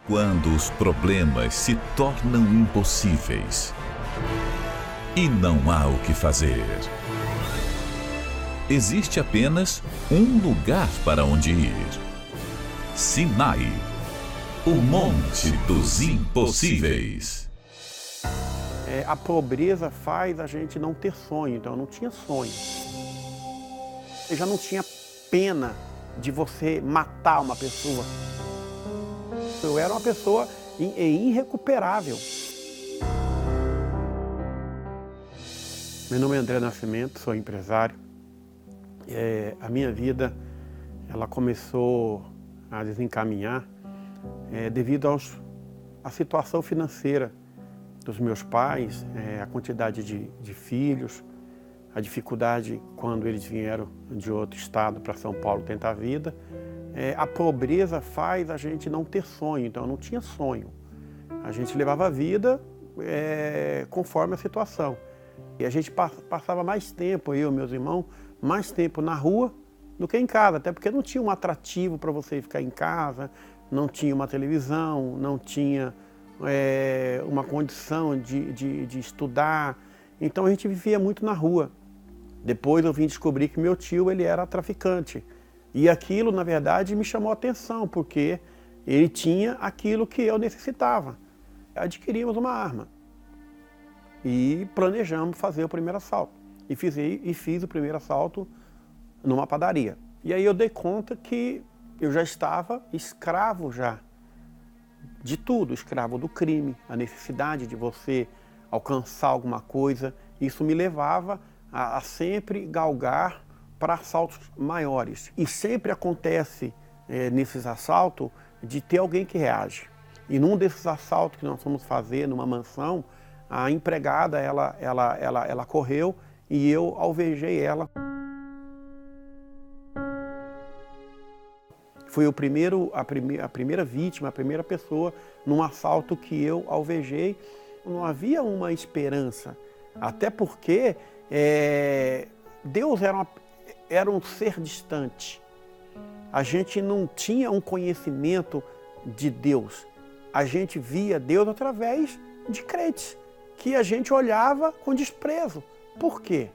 Quando os problemas se tornam impossíveis e não há o que fazer, existe apenas um lugar para onde ir: Sinai, o Monte dos Impossíveis. A pobreza faz a gente não ter sonho, então eu não tinha sonho. Eu já não tinha pena de você matar uma pessoa. Eu era uma pessoa irrecuperável. Meu nome é André Nascimento, sou empresário. A minha vida ela começou a desencaminhar devido à situação financeira dos meus pais, a quantidade de filhos, a dificuldade quando eles vieram de outro estado para São Paulo tentar a vida. A pobreza faz a gente não ter sonho, então eu não tinha sonho. A gente levava a vida conforme a situação. E a gente passava mais tempo, eu e meus irmãos, mais tempo na rua do que em casa, até porque não tinha um atrativo para você ficar em casa, não tinha uma televisão, não tinha uma condição de estudar. Então a gente vivia muito na rua. Depois eu vim descobrir que meu tio ele era traficante. E aquilo, na verdade, me chamou a atenção, porque ele tinha aquilo que eu necessitava. Adquirimos uma arma e planejamos fazer o primeiro assalto. E fiz o primeiro assalto numa padaria. E aí eu dei conta que eu já estava escravo já de tudo, escravo do crime, a necessidade de você alcançar alguma coisa. Isso me levava a sempre galgar para assaltos maiores. E sempre acontece nesses assaltos de ter alguém que reage. E num desses assaltos que nós fomos fazer numa mansão, a empregada ela correu e eu alvejei ela. Foi a primeira vítima, a primeira pessoa num assalto que eu alvejei. Não havia uma esperança, até porque Deus era um ser distante. A gente não tinha um conhecimento de Deus. A gente via Deus através de crentes, que a gente olhava com desprezo. Por quê?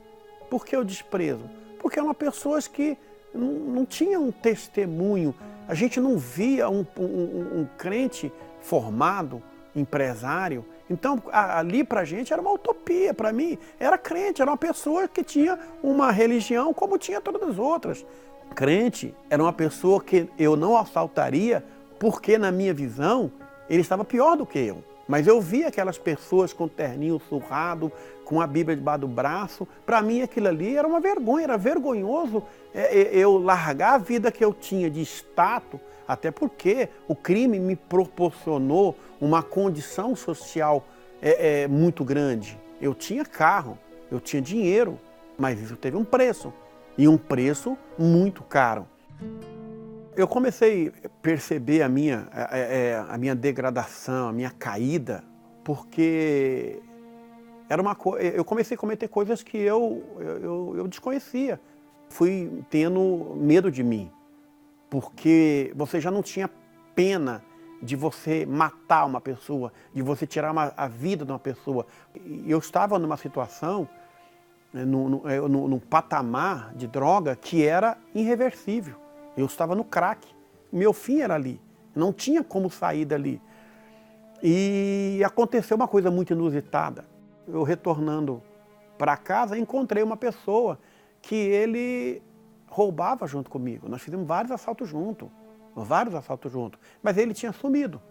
Por que o desprezo? Porque eram pessoas que não tinham um testemunho. A gente não via um crente formado, empresário. Então, ali para a gente era uma utopia. Para mim, era crente, era uma pessoa que tinha uma religião como tinha todas as outras. Crente era uma pessoa que eu não assaltaria porque, na minha visão, ele estava pior do que eu. Mas eu via aquelas pessoas com terninho surrado, com a Bíblia debaixo do braço. Para mim, aquilo ali era uma vergonha, era vergonhoso eu largar a vida que eu tinha de status, até porque o crime me proporcionou uma condição social muito grande. Eu tinha carro, eu tinha dinheiro, mas isso teve um preço, e um preço muito caro. Eu comecei a perceber a minha degradação, a minha caída, porque eu comecei a cometer coisas que eu desconhecia. Fui tendo medo de mim, porque você já não tinha pena de você matar uma pessoa, de você tirar a vida de uma pessoa. Eu estava numa situação, num patamar de droga que era irreversível. Eu estava no crack, meu fim era ali, não tinha como sair dali. E aconteceu uma coisa muito inusitada. Eu retornando para casa, encontrei uma pessoa que ele roubava junto comigo. Nós fizemos vários assaltos juntos, mas ele tinha sumido.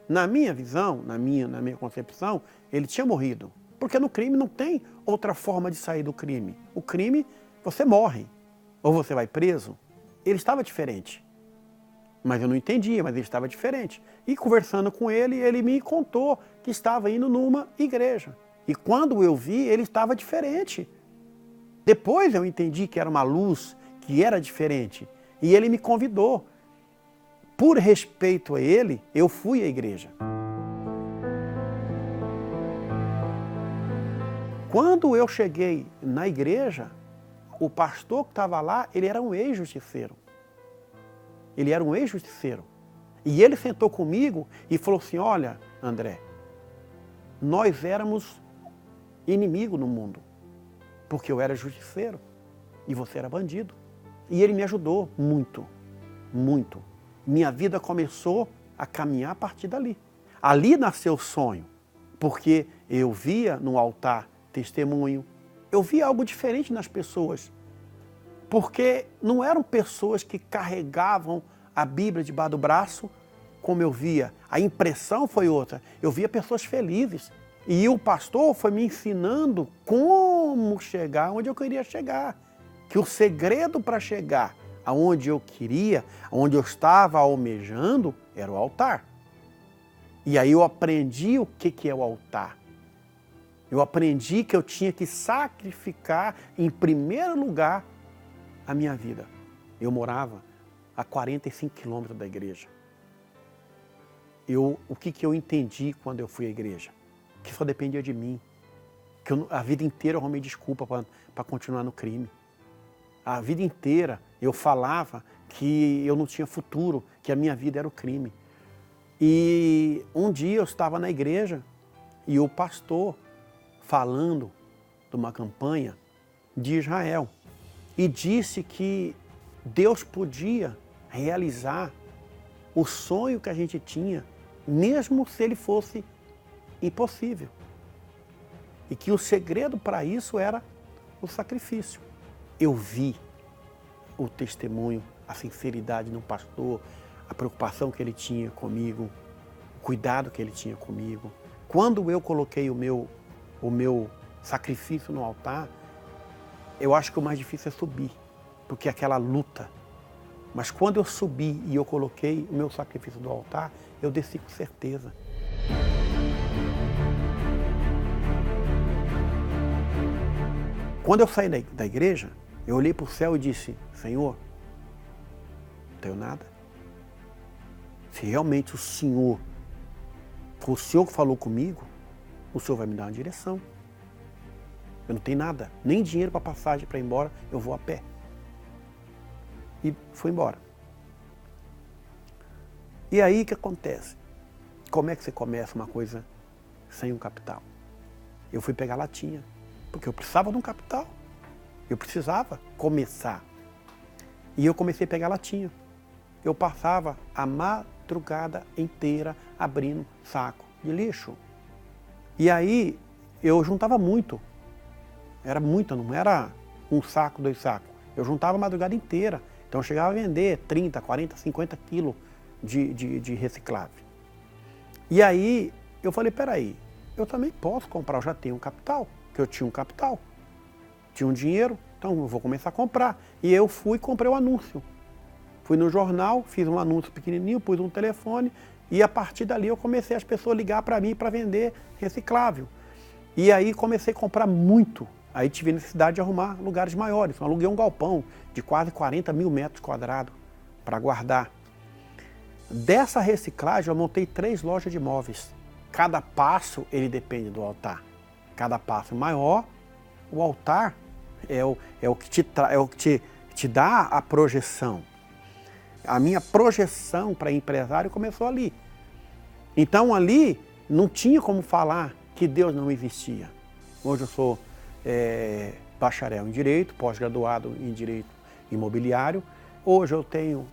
Na minha visão, na minha concepção, ele tinha morrido. Porque no crime não tem outra forma de sair do crime. O crime, você morre, ou você vai preso. Ele estava diferente, mas eu não entendia, mas ele estava diferente. E conversando com ele, ele me contou que estava indo numa igreja. E quando eu vi, ele estava diferente. Depois eu entendi que era uma luz, que era diferente. E ele me convidou. Por respeito a ele, eu fui à igreja. Quando eu cheguei na igreja, o pastor que estava lá, ele era um ex-justiceiro. Ele era um ex-justiceiro. E ele sentou comigo e falou assim, olha, André, nós éramos inimigos no mundo, porque eu era justiceiro e você era bandido. E ele me ajudou muito, muito. Minha vida começou a caminhar a partir dali. Ali nasceu o sonho, porque eu via no altar testemunho, eu via algo diferente nas pessoas, porque não eram pessoas que carregavam a Bíblia debaixo do braço, como eu via. A impressão foi outra. Eu via pessoas felizes. E o pastor foi me ensinando como chegar onde eu queria chegar. Que o segredo para chegar aonde eu queria, aonde eu estava almejando, era o altar. E aí eu aprendi o que é o altar. Eu aprendi que eu tinha que sacrificar, em primeiro lugar, a minha vida. Eu morava a 45 quilômetros da igreja. O que eu entendi quando eu fui à igreja? Que só dependia de mim. Que a vida inteira eu arrumei desculpa para continuar no crime. A vida inteira eu falava que eu não tinha futuro, que a minha vida era o crime. E um dia eu estava na igreja e o pastor falando de uma campanha de Israel e disse que Deus podia realizar o sonho que a gente tinha, mesmo se ele fosse impossível. E que o segredo para isso era o sacrifício. Eu vi o testemunho, a sinceridade do pastor, a preocupação que ele tinha comigo, o cuidado que ele tinha comigo. Quando eu coloquei o meu sacrifício no altar, eu acho que o mais difícil é subir, porque é aquela luta. Mas quando eu subi e eu coloquei o meu sacrifício no altar, eu desci com certeza. Quando eu saí da igreja, eu olhei para o céu e disse, Senhor, não tenho nada. Se realmente o Senhor, foi o Senhor que falou comigo, o Senhor vai me dar uma direção. Eu não tenho nada, nem dinheiro para passagem para ir embora, eu vou a pé. E fui embora. E aí o que acontece? Como é que você começa uma coisa sem um capital? Eu fui pegar latinha, porque eu precisava de um capital. Eu precisava começar. E eu comecei a pegar latinha. Eu passava a madrugada inteira abrindo saco de lixo. E aí eu juntava muito. Era muito, não era um saco, 2 sacos. Eu juntava a madrugada inteira. Então eu chegava a vender 30, 40, 50 quilos de reciclável. E aí eu falei, peraí, eu também posso comprar, eu já tenho um capital, que eu tinha um capital. Tinha um dinheiro, então eu vou começar a comprar. E eu fui e comprei o anúncio. Fui no jornal, fiz um anúncio pequenininho, pus um telefone e a partir dali eu comecei as pessoas a ligar para mim para vender reciclável. E aí comecei a comprar muito. Aí tive necessidade de arrumar lugares maiores. Eu aluguei um galpão de quase 40 mil metros quadrados para guardar. Dessa reciclagem eu montei 3 lojas de móveis. Cada passo ele depende do altar. Cada passo maior, o altar é o que te dá a projeção. A minha projeção para empresário começou ali. Então ali não tinha como falar que Deus não existia. Hoje eu sou bacharel em Direito, pós-graduado em Direito Imobiliário. Hoje eu tenho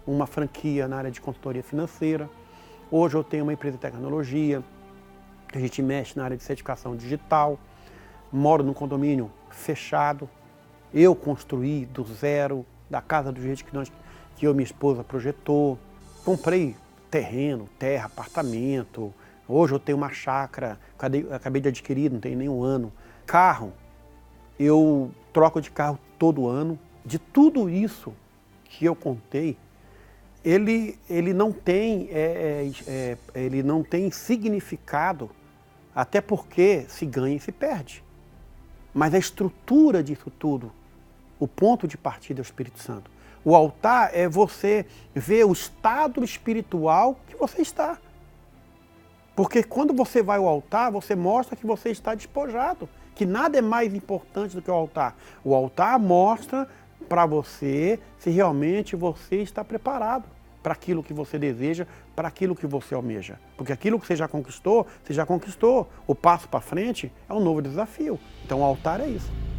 uma franquia na área de consultoria financeira. Hoje eu tenho uma empresa de tecnologia. A gente mexe na área de certificação digital. Moro num condomínio fechado. Eu construí do zero, da casa do jeito que eu e minha esposa projetou. Comprei terreno, terra, apartamento. Hoje eu tenho uma chácara, acabei de adquirir, não tem nem um ano. Carro, eu troco de carro todo ano. De tudo isso que eu contei, ele não tem significado, até porque se ganha e se perde. Mas a estrutura disso tudo, o ponto de partida é o Espírito Santo. O altar é você ver o estado espiritual que você está. Porque quando você vai ao altar, você mostra que você está despojado, que nada é mais importante do que o altar. O altar mostra para você se realmente você está preparado. para aquilo que você deseja, para aquilo que você almeja. Porque aquilo que você já conquistou, você já conquistou. O passo para frente é um novo desafio. Então o altar é isso.